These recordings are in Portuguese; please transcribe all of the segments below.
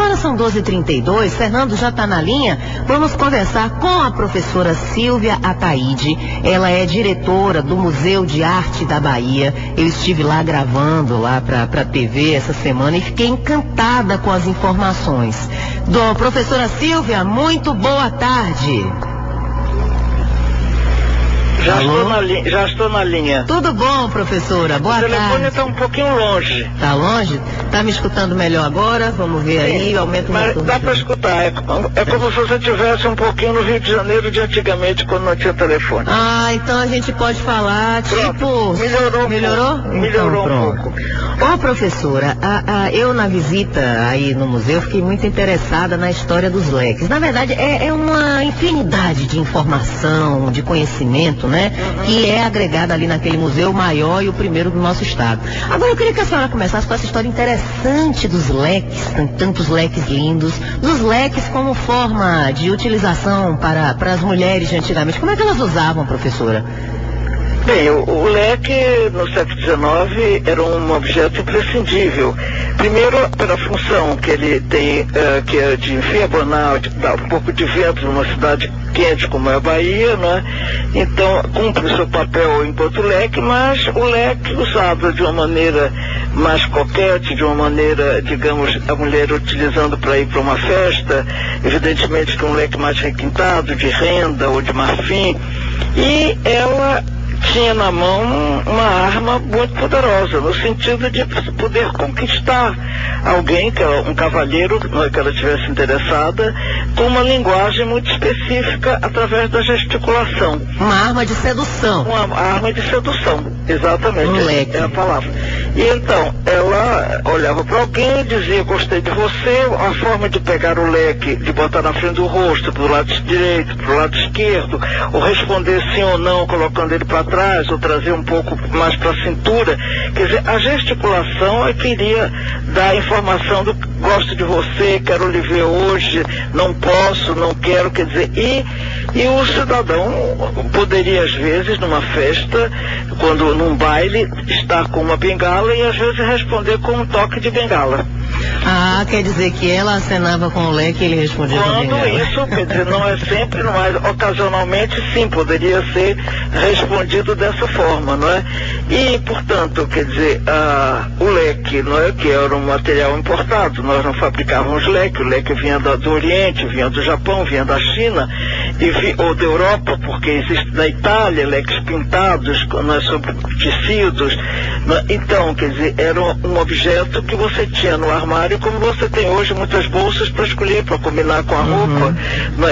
Agora são 12h32, Fernando já está na linha. Vamos conversar com a professora Silvia Ataíde. Ela é diretora do Museu de Arte da Bahia. Eu estive lá gravando lá para a TV essa semana e fiquei encantada com as informações. Professora Silvia, muito boa tarde. Já estou na linha. Tudo bom, professora? Boa tarde. O telefone está um pouquinho longe. Está longe? Está me escutando melhor agora? Vamos ver aí, aumenta o Mas dá para escutar. É como se você estivesse um pouquinho no Rio de Janeiro de antigamente, quando não tinha telefone. Ah, então a gente pode falar, pronto. Tipo... Melhorou? Melhorou um pouco. Ó, professora, eu na visita aí no museu fiquei muito interessada na história dos leques. Na verdade, é uma infinidade de informação, de conhecimento, né? Que é agregada ali naquele museu maior e o primeiro do nosso estado. Agora eu queria que a senhora começasse com essa história interessante dos leques, tantos leques lindos, dos leques como forma de utilização para as mulheres de antigamente. Como é que elas usavam, professora? Bem, o leque no século XIX era um objeto imprescindível. Primeiro, pela função que ele tem, que é de enfiabonar, de dar um pouco de vento numa cidade quente como é a Bahia, né? Então, cumpre o seu papel enquanto leque, mas o leque usado de uma maneira mais coquete, de uma maneira, digamos, a mulher utilizando para ir para uma festa, evidentemente que um leque mais requintado, de renda ou de marfim, e ela tinha na mão uma arma muito poderosa, no sentido de poder conquistar alguém, um cavalheiro, que ela estivesse interessada, com uma linguagem muito específica através da gesticulação. Uma arma de sedução. Uma arma de sedução, exatamente, é a palavra. E então, ela olhava para alguém e dizia, gostei de você, a forma de pegar o leque, de botar na frente do rosto, pro lado direito, pro lado esquerdo, ou responder sim ou não, colocando ele para trás, ou trazer um pouco mais para a cintura. Quer dizer, a gesticulação é que iria dar a informação do gosto de você, quero lhe ver hoje, não posso, não quero, quer dizer, e o cidadão poderia às vezes numa festa, num baile, estar com uma bengala e às vezes responder com um toque de bengala. Ah, quer dizer que ela acenava com o leque e ele respondia com a bengala. Quando isso, quer dizer, não é sempre, mas ocasionalmente sim, poderia ser respondido dessa forma, não é? E, portanto, quer dizer, o leque, não é, que era um material importado, nós não fabricávamos leque, o leque vinha do Oriente, vinha do Japão, vinha da China, ou da Europa, porque existe na Itália leques pintados, não é, sobre tecidos, não é? Então, quer dizer, era um objeto que você tinha no armário, como você tem hoje muitas bolsas para escolher, para combinar com a roupa.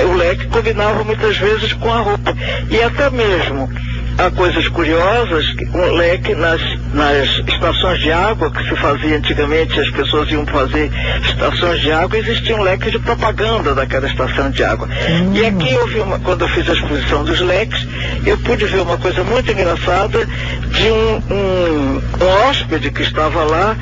O leque combinava muitas vezes com a roupa. E até mesmo há coisas curiosas, um leque nas estações de água que se fazia antigamente, as pessoas iam fazer estações de água, existia um leque de propaganda daquela estação de água. E aqui eu vi quando eu fiz a exposição dos leques, eu pude ver uma coisa muito engraçada de um hóspede que estava lá,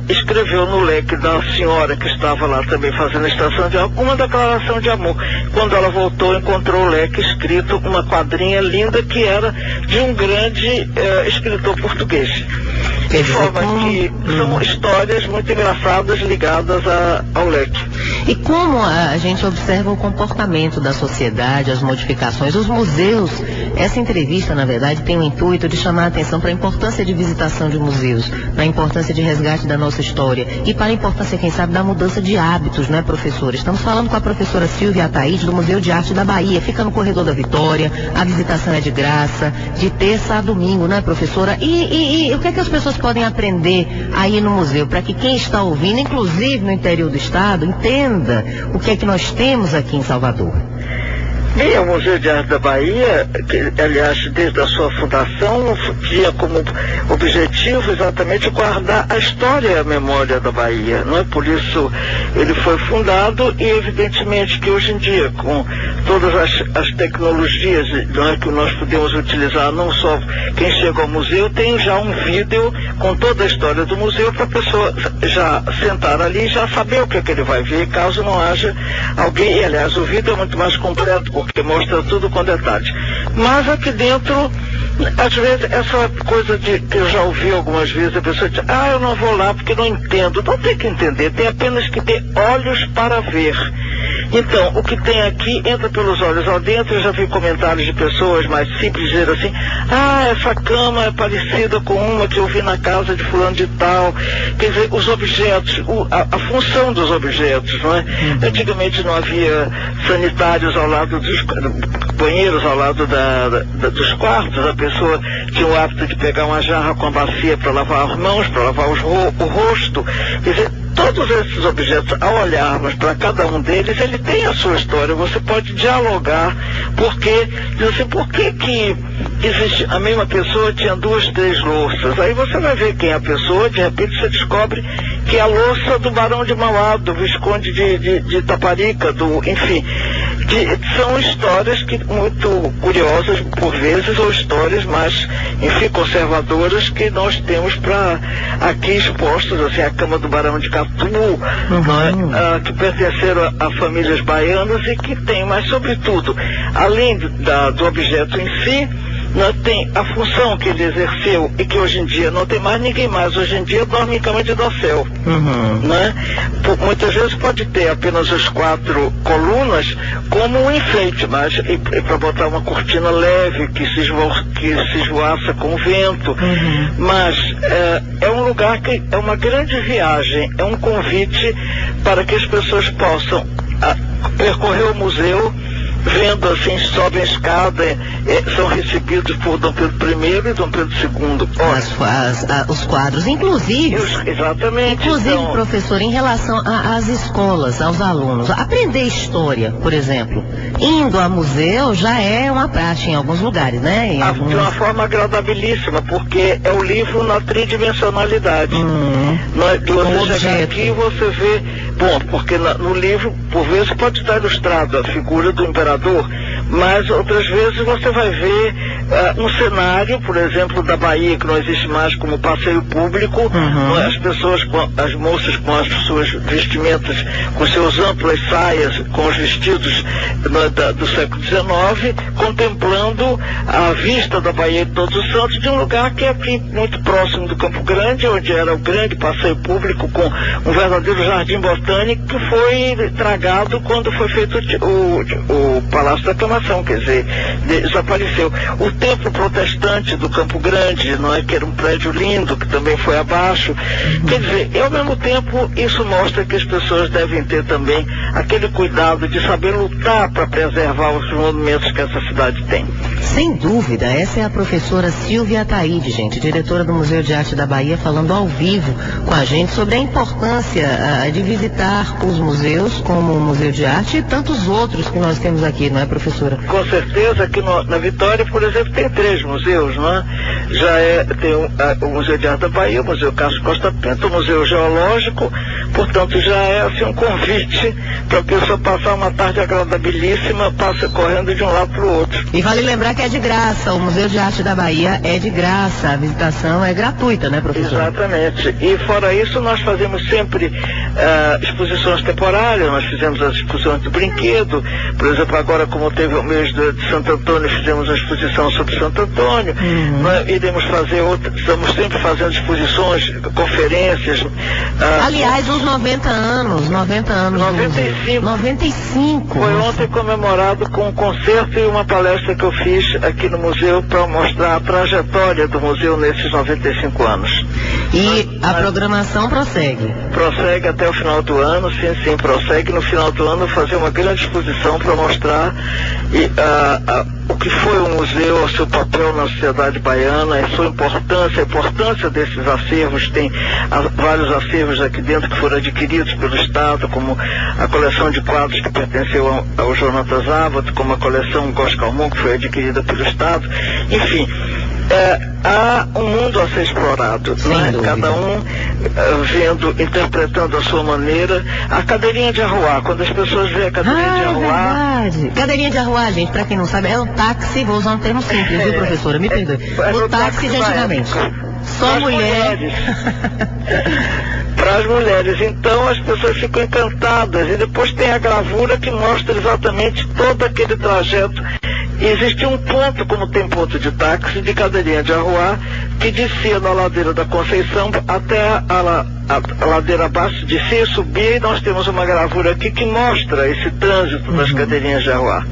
escreveu no leque da senhora que estava lá também fazendo a estação de água, uma declaração de amor. Quando ela voltou, encontrou o leque escrito, uma quadrinha linda que era de um grande escritor português. De forma que são histórias muito engraçadas ligadas ao leque. E como a gente observa o comportamento da sociedade, as modificações, os museus, essa entrevista, na verdade, tem o intuito de chamar a atenção para a importância de visitação de museus, para a importância de resgate da nossa história e para a importância, quem sabe, da mudança de hábitos, né, professora? Estamos falando com a professora Silvia Ataíde, do Museu de Arte da Bahia. Fica no Corredor da Vitória, a visitação é de graça, de terça a domingo, né, professora? E o que é que as pessoas podem aprender aí no museu, para que quem está ouvindo, inclusive no interior do estado, entenda o que é que nós temos aqui em Salvador? Bem, o Museu de Arte da Bahia, que, aliás, desde a sua fundação, tinha como objetivo exatamente guardar a história e a memória da Bahia, não é? Por isso ele foi fundado e, evidentemente, que hoje em dia, com todas as tecnologias, não é, que nós podemos utilizar, não só quem chega ao museu, tem já um vídeo com toda a história do museu para a pessoa já sentar ali e já saber o que é que ele vai ver, caso não haja alguém. E, aliás, o vídeo é muito mais completo, porque mostra tudo com detalhes. Mas aqui dentro Às vezes, essa coisa que eu já ouvi algumas vezes, a pessoa diz, eu não vou lá porque não entendo. Não tem que entender, tem apenas que ter olhos para ver. Então, o que tem aqui entra pelos olhos ao dentro. Eu já vi comentários de pessoas mais simples dizer assim, essa cama é parecida com uma que eu vi na casa de fulano de tal. Quer dizer, os objetos, a função dos objetos, não é? Antigamente não havia sanitários ao lado dos banheiros, ao lado dos quartos. A pessoa tinha o hábito de pegar uma jarra com a bacia para lavar as mãos, para lavar o rosto. Quer dizer, todos esses objetos, ao olharmos para cada um deles, ele tem a sua história. Você pode dialogar, porque dizer assim, por que existe, a mesma pessoa tinha 2, 3 louças? Aí você vai ver quem é a pessoa, de repente você descobre que é a louça do Barão de Mauá, do Visconde de Itaparica, enfim. São histórias muito curiosas por vezes, ou histórias mais, enfim, conservadoras, que nós temos aqui expostas, assim, a cama do Barão de Catu, que pertenceram a famílias baianas e que tem, mas sobretudo, além do objeto em si, tem a função que ele exerceu e que hoje em dia não tem mais ninguém mais. Hoje em dia dorme em cama de dossel. Muitas vezes pode ter apenas as 4 colunas como um enfeite, mas para botar uma cortina leve que se esvoaça com o vento. Mas é um lugar que é uma grande viagem, é um convite para que as pessoas possam percorrer o museu, vendo assim, sobem a escada, são recebidos por Dom Pedro I e Dom Pedro II. Os quadros, inclusive. Exatamente. Inclusive, então, professor, em relação às escolas, aos alunos, aprender história, por exemplo, indo a museu já é uma prática em alguns lugares, né? De uma forma agradabilíssima, porque é o livro na tridimensionalidade. Você chegar aqui e você vê, porque no livro, por vezes, pode estar ilustrado a figura do imperador, mas outras vezes você vai ver um cenário, por exemplo, da Bahia, que não existe mais como passeio público, as pessoas, as moças com as suas vestimentas, com seus amplas saias, com os vestidos do século XIX, contemplando a vista da Bahia de Todos os Santos, de um lugar que é aqui muito próximo do Campo Grande, onde era o grande passeio público com um verdadeiro jardim botânico, que foi tragado quando foi feito o Palácio da Aclamação, quer dizer, desapareceu. O templo protestante do Campo Grande, que era um prédio lindo, que também foi abaixo. Quer dizer, e ao mesmo tempo isso mostra que as pessoas devem ter também aquele cuidado de saber lutar para preservar os monumentos que essa cidade tem. Sem dúvida, essa é a professora Silvia Ataíde, gente, diretora do Museu de Arte da Bahia, falando ao vivo com a gente sobre a importância de visitar os museus, como o Museu de Arte e tantos outros que nós temos aqui, não é, professora? Com certeza, aqui na Vitória, por exemplo, tem 3 museus, não é? Tem o Museu de Arte da Bahia, o Museu Castro Costa Pinto, o Museu Geológico, portanto já é assim um convite para a pessoa passar uma tarde agradabilíssima, passa correndo de um lado para o outro. E vale lembrar que é de graça, o Museu de Arte da Bahia é de graça, a visitação é gratuita, né, professor? Exatamente, e fora isso nós fazemos sempre exposições temporárias, nós fizemos as exposições do brinquedo, por exemplo, agora como teve o mês de Santo Antônio, fizemos uma exposição sobre Santo Antônio, iremos fazer estamos sempre fazendo exposições, conferências. Aliás, uns 90 anos. 95. Foi ontem comemorado com um concerto e uma palestra que eu fiz aqui no museu para mostrar a trajetória do museu nesses 95 anos. E a programação prossegue? Prossegue até o final do ano, sim, prossegue. No final do ano fazer uma grande exposição para mostrar o que foi o museu, o seu papel na sociedade baiana, a sua importância, a importância desses acervos. Tem vários acervos aqui dentro que foram adquiridos pelo Estado, como a coleção de quadros que pertenceu ao Jonatas Abbott, como a coleção Góes Calmon, que foi adquirida pelo Estado. Enfim, há um mundo a ser explorado, né? Cada um interpretando a sua maneira. A cadeirinha de arruar, quando as pessoas veem a cadeirinha de arruar... Verdade. Cadeirinha de arruar, gente, para quem não sabe, é um táxi, vou usar um termo simples, viu, professora? Me perdoe. O táxi de antigamente. Só mulheres. Para as mulheres. Então as pessoas ficam encantadas. E depois tem a gravura que mostra exatamente todo aquele trajeto existia um ponto, como tem ponto de táxi, de cadeirinha de arruar, que descia da ladeira da Conceição até a ladeira abaixo, descia e subia, e nós temos uma gravura aqui que mostra esse trânsito das cadeirinhas de arruar.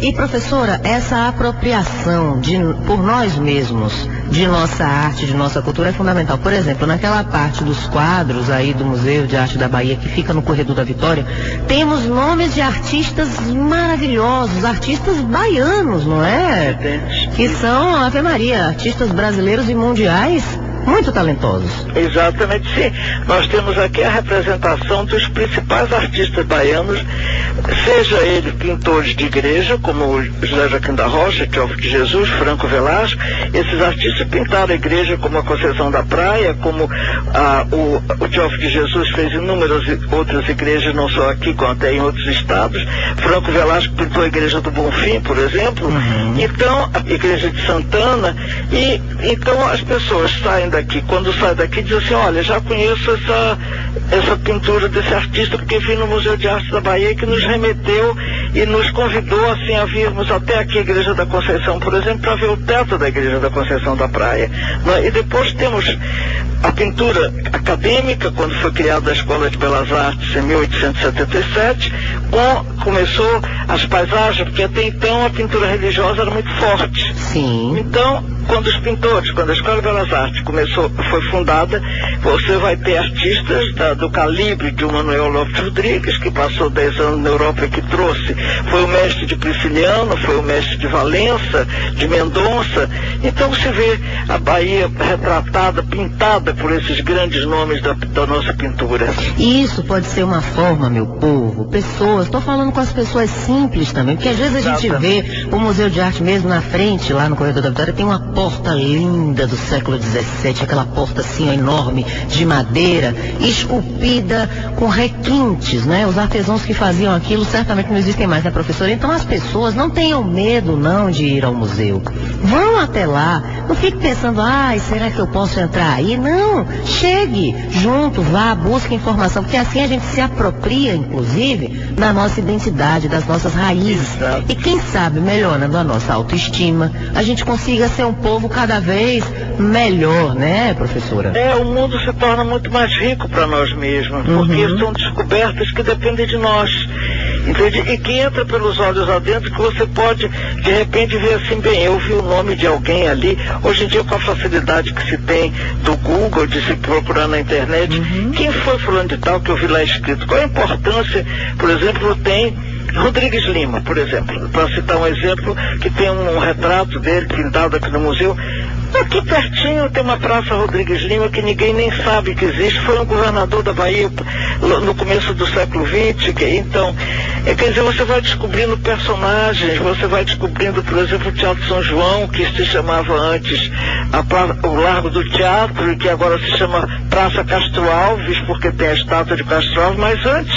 E professora, essa apropriação por nós mesmos de nossa arte, de nossa cultura é fundamental. Por exemplo, naquela parte dos quadros aí do Museu de Arte da Bahia, que fica no Corredor da Vitória, temos nomes de artistas maravilhosos, artistas baianos, não é? Que são, Ave Maria, artistas brasileiros e mundiais muito talentosos. Exatamente, sim. Nós temos aqui a representação dos principais artistas baianos, seja eles pintores de igreja, como o José Joaquim da Rocha, Teófilo de Jesus, Franco Velasco. Esses artistas pintaram a igreja, como a Conceição da Praia, como o Teófilo de Jesus fez inúmeras outras igrejas, não só aqui, como até em outros estados. Franco Velasco pintou a igreja do Bonfim, por exemplo. Então, a igreja de Santana. E então as pessoas saem daqui, quando saem daqui, dizem assim: olha, já conheço essa pintura desse artista, porque vim no Museu de Arte da Bahia, que nos remeteu e nos convidou assim a virmos até aqui a Igreja da Conceição, por exemplo, para ver o teto da Igreja da Conceição da Praia. E depois temos a pintura acadêmica, quando foi criada a Escola de Belas Artes em 1877, começou as paisagens, porque até então a pintura religiosa era muito forte. Sim. Então, quando a Escola de Belas Artes foi fundada, você vai ter artistas do calibre de Manuel Lopes Rodrigues, que passou 10 anos na Europa e que trouxe, foi o mestre de Prisciliano, foi o mestre de Valença, de Mendonça. Então se vê a Bahia retratada, pintada por esses grandes nomes da nossa pintura. E isso pode ser uma forma, meu povo, estou falando com as pessoas simples também, porque às vezes a gente vê o Museu de Arte mesmo na frente, lá no Corredor da Vitória, tem uma porta linda do século XVII, aquela porta assim enorme, de madeira, esculpida com requintes, né? Os artesãos que faziam aquilo certamente não existem mais, né, professora? Então as pessoas não tenham medo não de ir ao museu. Vão até lá, não fique pensando, será que eu posso entrar aí? Não, chegue junto, vá, busque informação, porque assim a gente se apropria, inclusive, da nossa identidade, das nossas raízes. Exato. E quem sabe, melhorando a nossa autoestima, a gente consiga ser um povo cada vez melhor, né, professora? O mundo se torna muito mais rico para nós mesmos, porque são descobertas que dependem de nós, entende? E que entra pelos olhos adentro, que você pode, de repente, ver assim, bem, eu vi o nome de alguém ali, hoje em dia com a facilidade que se tem do Google, de se procurar na internet, quem foi fulano de tal que eu vi lá escrito? Qual a importância, por exemplo, tem Rodrigues Lima, por exemplo, para citar um exemplo, que tem um retrato dele pintado aqui no museu. Aqui pertinho tem uma Praça Rodrigues Lima que ninguém nem sabe que existe. Foi um governador da Bahia no começo do século XX. Então, quer dizer, você vai descobrindo personagens, você vai descobrindo, por exemplo, o Teatro São João, que se chamava antes o Largo do Teatro, e que agora se chama Praça Castro Alves, porque tem a estátua de Castro Alves, mas antes,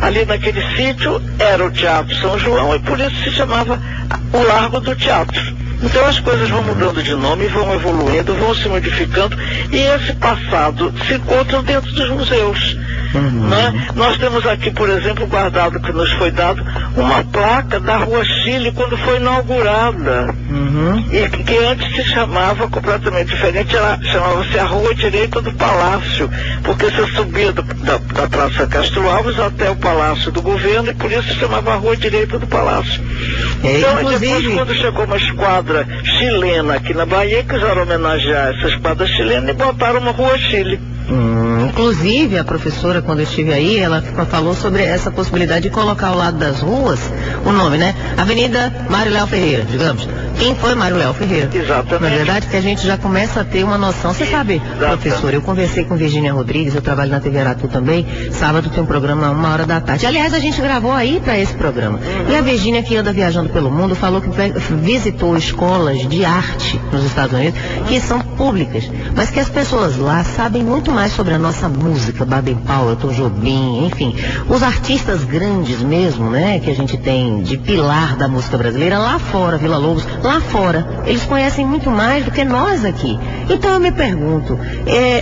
ali naquele sítio, era o Teatro São João, e por isso se chamava o Largo do Teatro. Então as coisas vão mudando de nome, vão evoluindo, vão se modificando, e esse passado se encontra dentro dos museus. Né? Nós temos aqui, por exemplo, guardado, que nos foi dado, uma placa da Rua Chile quando foi inaugurada. E que antes se chamava completamente diferente, ela chamava-se a Rua Direita do Palácio, porque você subia da Praça Castro Alves até o Palácio do Governo, e por isso se chamava a Rua Direita do Palácio. Então, depois, quando chegou uma esquadra chilena aqui na Bahia, quiseram homenagear essa esquadra chilena e botaram uma Rua Chile. Inclusive, a professora, quando eu estive aí, ela falou sobre essa possibilidade de colocar ao lado das ruas o nome, né? Avenida Mário Léo Ferreira, digamos. Quem foi Mário Léo Ferreira? Exatamente. Na verdade, que a gente já começa a ter uma noção. Você sabe, professora, eu conversei com Virgínia Rodrigues, eu trabalho na TV Aratu também. Sábado tem um programa 1h da Aliás, a gente gravou aí para esse programa. E a Virgínia, que anda viajando pelo mundo, falou que visitou escolas de arte nos Estados Unidos, que são públicas, mas que as pessoas lá sabem muito mais sobre a nossa música, Baden Powell, Tom Jobim, enfim, os artistas grandes mesmo, né, que a gente tem de pilar da música brasileira lá fora, Vila Lobos, lá fora, eles conhecem muito mais do que nós aqui. Então eu me pergunto,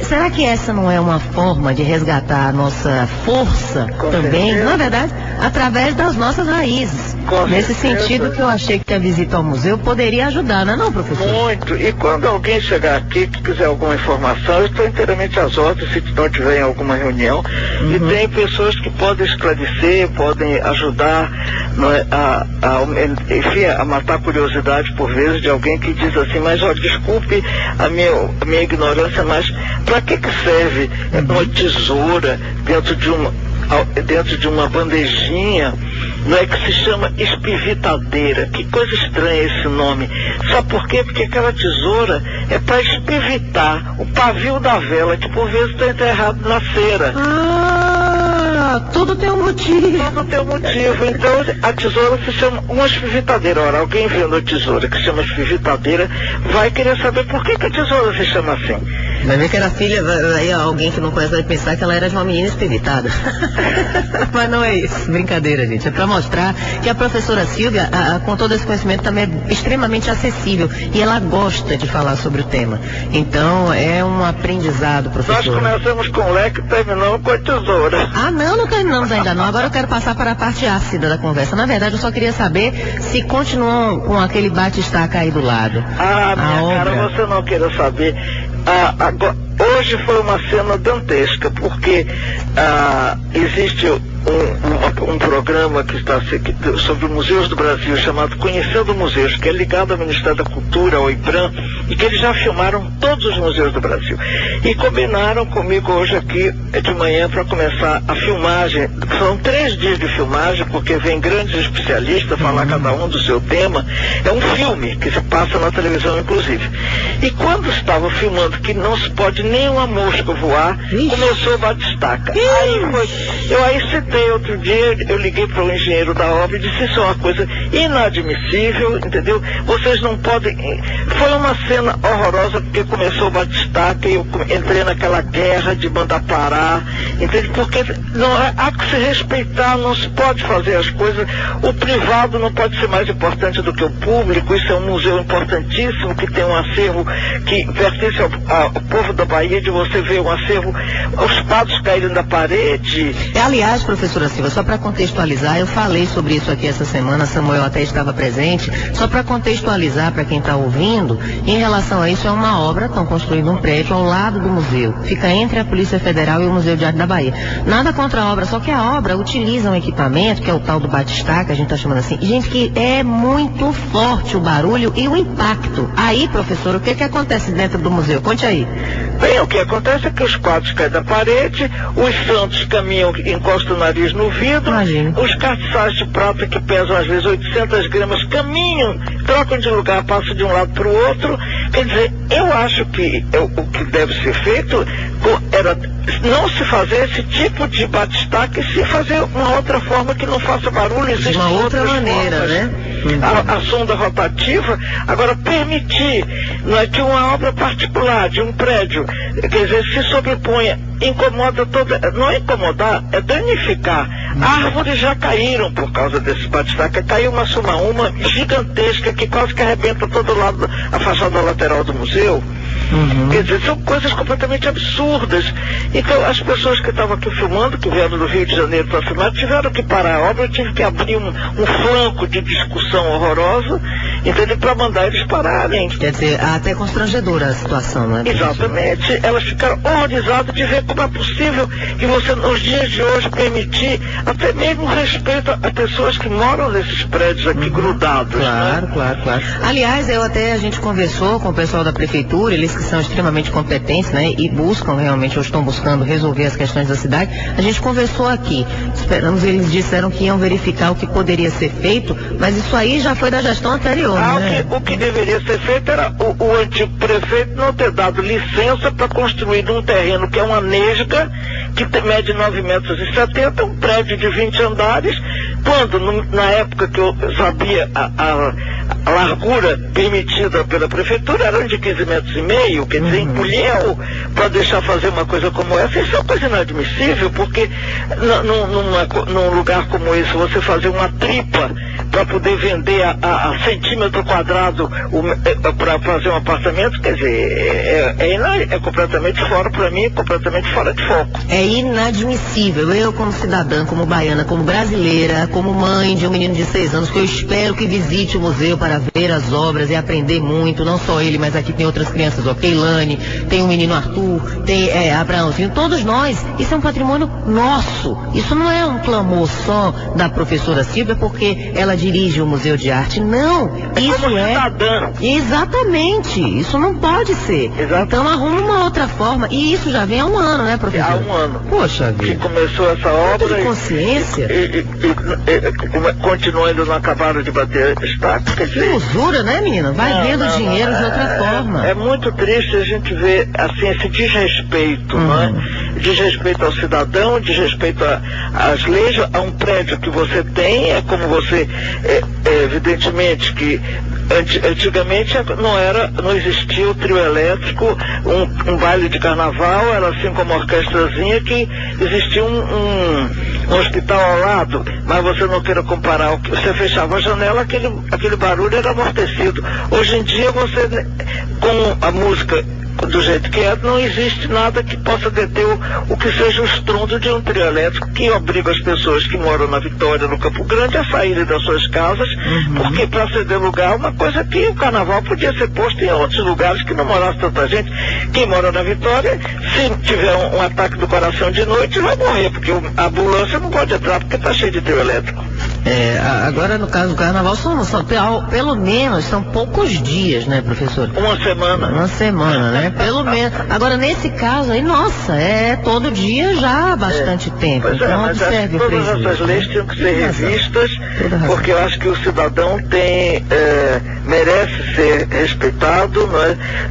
será que essa não é uma forma de resgatar a nossa força também, não é verdade? Através das nossas raízes. Nesse sentido que eu achei que a visita ao museu poderia ajudar, não é não, professor? Muito. E quando alguém chegar aqui que quiser alguma informação, eu estou inteiramente às ordens se não tiver em alguma reunião. E tem pessoas que podem esclarecer, podem ajudar, não é, enfim, a matar a curiosidade por vezes de alguém que diz assim, mas ó, desculpe a minha ignorância, mas para que serve uma tesoura dentro de uma bandejinha, não é, que se chama espivitadeira? Que coisa estranha esse nome. Sabe por quê? Porque aquela tesoura é para espivitar o pavio da vela, que por vezes está enterrado na cera. Tudo tem um motivo. Tudo tem um motivo. Então a tesoura se chama uma espivitadeira. Ora, alguém vendo a tesoura que se chama espivitadeira vai querer saber por que a tesoura se chama assim. Vai ver que era filha, aí alguém que não conhece vai pensar que ela era de uma menina espivitada. Mas não é isso, brincadeira, gente. É para mostrar que a professora Silvia, com todo esse conhecimento, também é extremamente acessível e ela gosta de falar sobre o tema. Então é um aprendizado, professora. Nós começamos com o leque e terminamos com a tesoura. Não terminamos ainda não. Agora eu quero passar para a parte ácida da conversa. Na verdade, eu só queria saber se continuam com aquele bate-estaca aí do lado. Minha cara, você não queira saber. Hoje foi uma cena dantesca, porque existe um programa que está sobre museus do Brasil, chamado Conhecendo Museus, que é ligado ao Ministério da Cultura, ao IBRAM, e que eles já filmaram todos os museus do Brasil. E combinaram comigo hoje aqui de manhã para começar a filmagem. São 3 dias de filmagem, porque vem grandes especialistas falar cada um do seu tema. É um filme que se passa na televisão, inclusive. E quando estava filmando que não se pode nem uma mosca voar, começou a bate-estaca. Aí citei outro dia, eu liguei para o engenheiro da obra e disse, isso é uma coisa inadmissível, entendeu? Vocês não podem... Foi uma cena horrorosa, porque começou a bate-estaca e eu entrei naquela guerra de mandar parar, entende? Porque há que se respeitar, não se pode fazer as coisas, o privado não pode ser mais importante do que o público. Isso é um museu importantíssimo, que tem um acervo que pertence ao povo da Bahia, de você ver um acervo, os quadros caírem da parede. Aliás, professora Silva, só para contextualizar, eu falei sobre isso aqui essa semana, Samuel até estava presente, só para contextualizar para quem está ouvindo, em relação a isso, é uma obra, estão construindo um prédio ao lado do museu, fica entre a Polícia Federal e o Museu de Arte da Bahia. Nada contra a obra, só que a obra utiliza um equipamento, que é o tal do bate-estaca, a gente está chamando assim, gente, que é muito forte o barulho e o impacto. Aí, professor, o que acontece dentro do museu? Conte aí. Bem, o que acontece é que os quadros caem da parede, os santos caminham, encostam o nariz no vidro, os castiçais de prata que pesam às vezes 800 gramas caminham, trocam de lugar, passam de um lado para o outro. Quer dizer, eu acho que o que deve ser feito era não se fazer esse tipo de bate-estaca e se fazer uma outra forma que não faça barulho. Existe uma outra maneira, formas, né? A sonda rotativa. Agora, permitir, não é, que uma obra particular de um prédio, quer dizer, se sobreponha, incomoda toda, não é incomodar, é danificar. Árvores já caíram por causa desse bate-estaca. Caiu uma gigantesca que quase que arrebenta todo lado, a fachada lateral do museu. Quer dizer, são coisas completamente absurdas. Então, as pessoas que estavam aqui filmando, que vieram do Rio de Janeiro para filmar, tiveram que parar a obra. Eu tive que abrir um flanco de discussão horrorosa, entendeu? Para mandar eles pararem. Quer dizer, até constrangedora a situação, né? Exatamente. Elas ficaram horrorizadas de ver como é possível que você, nos dias de hoje, permitir até mesmo respeito a pessoas que moram nesses prédios aqui grudados. Claro, né? claro. Aliás, a gente conversou com o pessoal da prefeitura, eles que são extremamente competentes, né? E buscam realmente, ou estão buscando resolver as questões da cidade. A gente conversou aqui, eles disseram que iam verificar o que poderia ser feito, mas isso aí já foi da gestão anterior, né? O que deveria ser feito era o antigo prefeito não ter dado licença para construir um terreno que é uma nesga, que mede 9,70 metros, um prédio de 20 andares, quando na época que eu sabia a largura permitida pela prefeitura era de 15,5 metros, quer dizer, encolheu para deixar fazer uma coisa como essa. Isso é uma coisa inadmissível, porque num lugar como esse, você fazer uma tripa para poder vender a centímetro quadrado para fazer um apartamento, quer dizer, é completamente fora, para mim, completamente fora de foco. É inadmissível. Eu, como cidadã, como baiana, como brasileira, como mãe de um menino de 6 anos, que eu espero que visite o museu para ver as obras e aprender muito, não só ele, mas aqui tem outras crianças, ó, Keilane, tem o menino Arthur, tem Abraãozinho, todos nós. Isso é um patrimônio nosso. Isso não é um clamor só da professora Silvia, porque ela dirige o Museu de Arte. Não, isso é... cidadã. Exatamente, isso não pode ser. Exato. Então arruma uma outra forma. E isso já vem há 1 ano, né, professor? Há 1 ano. Poxa vida. Que começou essa obra. De consciência. E continuando, não acabaram de bater status. Que usura, né, menina? Vai vendo dinheiro de outra forma. É muito triste a gente ver, assim, esse desrespeito, não é? Desrespeito ao cidadão, desrespeito às leis, a um prédio que você tem, é como você, evidentemente que antigamente não existia o trio elétrico, um baile de carnaval, era assim como uma orquestrazinha, que existia um hospital ao lado, mas você não queira comparar, você fechava a janela, aquele barulho era amortecido. Hoje em dia você, com a música do jeito que é, não existe nada que possa deter o que seja o estrondo de um trio elétrico, que obriga as pessoas que moram na Vitória, no Campo Grande, a saírem das suas casas, porque para ceder lugar, uma coisa que o carnaval podia ser posto em outros lugares que não morasse tanta gente. Quem mora na Vitória, se tiver um ataque do coração de noite, vai morrer, porque a ambulância não pode entrar porque está cheio de trio elétrico. Agora no caso do carnaval pelo menos são poucos dias, né, professor? Uma semana, né? Pelo menos. Agora nesse caso aí, nossa, é todo dia já há bastante tempo. Pois então mas observe todas essas leis tinham que ser revistas, porque eu acho que o cidadão merece ser respeitado,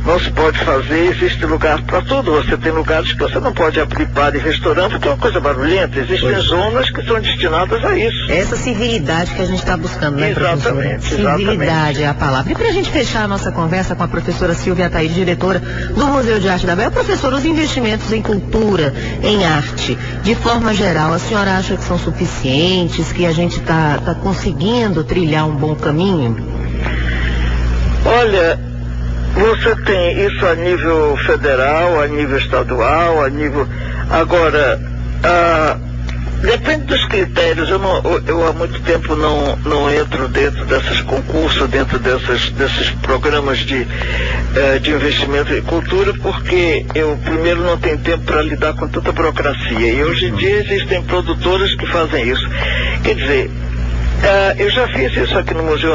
não se pode fazer, existe lugar para tudo. Você tem lugares que você não pode abrir bar e restaurante, porque é uma coisa barulhenta. Existem zonas que são destinadas a isso. Essa civilidade que a gente está buscando, né, professora? Civilidade é a palavra. E para a gente fechar a nossa conversa com a professora Silvia Ataíde, diretora do Museu de Arte da Bahia, professor, os investimentos em cultura, em arte, de forma geral, a senhora acha que são suficientes, que a gente está conseguindo trilhar um bom caminho? Olha, você tem isso a nível federal, a nível estadual, a nível... Agora, depende dos critérios. Eu há muito tempo não entro dentro desses concursos, dentro desses programas de investimento em cultura, porque eu primeiro não tenho tempo para lidar com tanta burocracia. E hoje em dia existem produtoras que fazem isso. Quer dizer, eu já fiz isso aqui no museu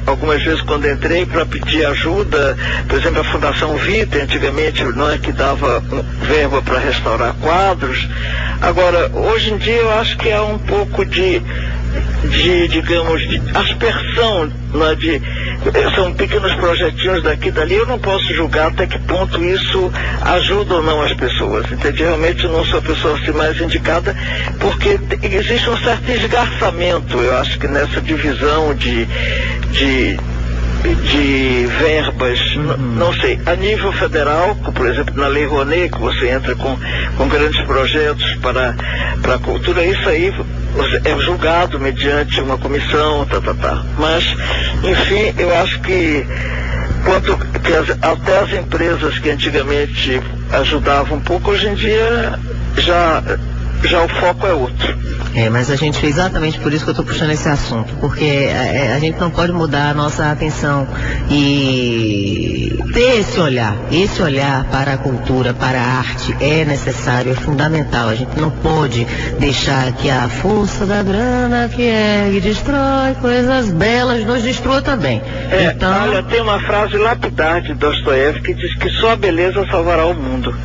algumas vezes quando entrei para pedir ajuda, por exemplo, a Fundação Vita, antigamente, não é, que dava verba para restaurar quadros. Agora, hoje em dia eu acho que há um pouco de aspersão, são pequenos projetinhos daqui e dali. Eu não posso julgar até que ponto isso ajuda ou não as pessoas, entende? Realmente eu não sou a pessoa assim mais indicada, porque existe um certo esgarçamento, eu acho que nessa divisão de verbas, não sei, a nível federal, por exemplo, na Lei Rouanet, que você entra com grandes projetos para a cultura, isso aí é julgado mediante uma comissão, Mas, enfim, eu acho que até as empresas que antigamente ajudavam um pouco, hoje em dia já o foco é outro. Mas a gente, exatamente por isso que eu estou puxando esse assunto, porque a gente não pode mudar a nossa atenção e ter esse olhar para a cultura, para a arte é necessário, é fundamental. A gente não pode deixar que a força da grana que destrói coisas belas nos destrua também. Então, olha, tem uma frase lapidar de Dostoiévski que diz que só a beleza salvará o mundo.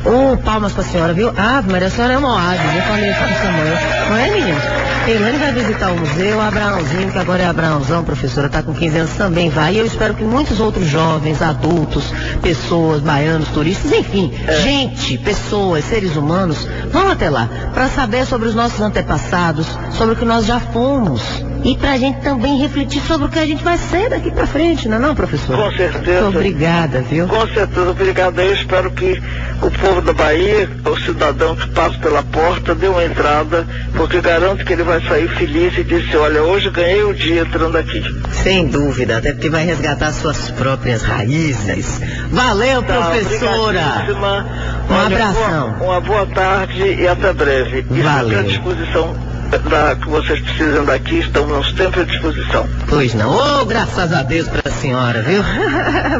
Palmas para a senhora, viu? Maria, a senhora é uma oásis, eu falei isso com Samuel. Não é, menino? Keilane vai visitar o museu, Abraãozinho, que agora é Abraãozão, professora, está com 15 anos, também vai. E eu espero que muitos outros jovens, adultos, pessoas, baianos, turistas, enfim, gente, pessoas, seres humanos, vão até lá para saber sobre os nossos antepassados, sobre o que nós já fomos. e pra gente também refletir sobre o que a gente vai ser daqui pra frente, não é não, professor? Com certeza. Muito obrigada, viu? Com certeza, obrigado. Eu espero que o povo da Bahia, o cidadão que passa pela porta, dê uma entrada, porque garanto que ele vai sair feliz e dizer, olha, hoje ganhei o dia entrando aqui. Sem dúvida, até porque vai resgatar suas próprias raízes. Valeu, professora! Um abração. Uma boa tarde e até breve. Valeu. À disposição que vocês precisam daqui, estamos sempre à disposição. Pois não. Oh, graças a Deus para a senhora, viu?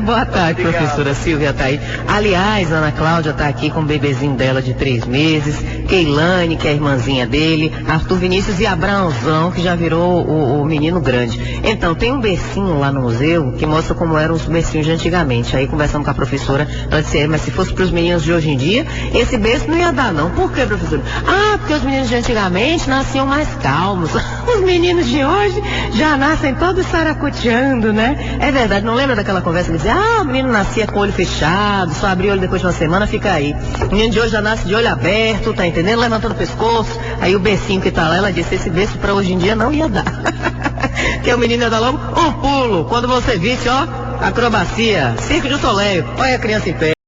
Boa tarde, obrigado. Professora Silvia tá aí. Aliás, Ana Cláudia tá aqui com o bebezinho dela de 3 meses, Keilane, que é a irmãzinha dele, Arthur Vinícius e Abraãozão, que já virou o menino grande. Então, tem um bercinho lá no museu que mostra como eram os bercinhos de antigamente. Aí conversamos com a professora, ela disse, mas se fosse para os meninos de hoje em dia, esse berço não ia dar não. Por quê, professora? Porque os meninos de antigamente nasciam mais calmos. Os meninos de hoje já nascem todos saracoteando, né? É verdade, não lembra daquela conversa que dizia, o menino nascia com o olho fechado, só abria o olho depois de uma semana, fica aí. O menino de hoje já nasce de olho aberto, tá entendendo? Levantando o pescoço. Aí o bercinho que tá lá, ela disse, esse berço pra hoje em dia não ia dar. Que o menino ia dar logo um pulo. Quando você visse, acrobacia, Cirque du Soleil, olha a criança em pé.